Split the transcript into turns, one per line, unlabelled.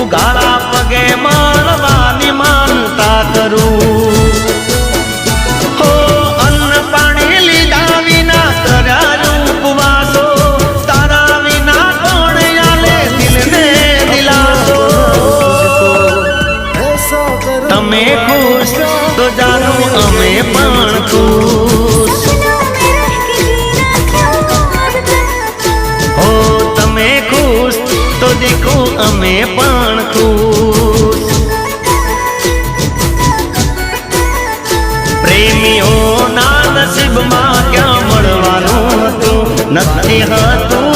ઉઘાડા પગે માણવાની માનતા કરું હો અન્ન પાણી લીધા વિના કર્યા ઉપવાસો તારા વિના કોણ આલે દિલને દિલાસો તમે ખુશ તો જાણો અમે પણ ખુશ હો તમે ખુશ તો દેખો અમે પણ ખુશ પ્રેમીઓના નસીબમાં ક્યાં મળવાનું હતું નથી હતું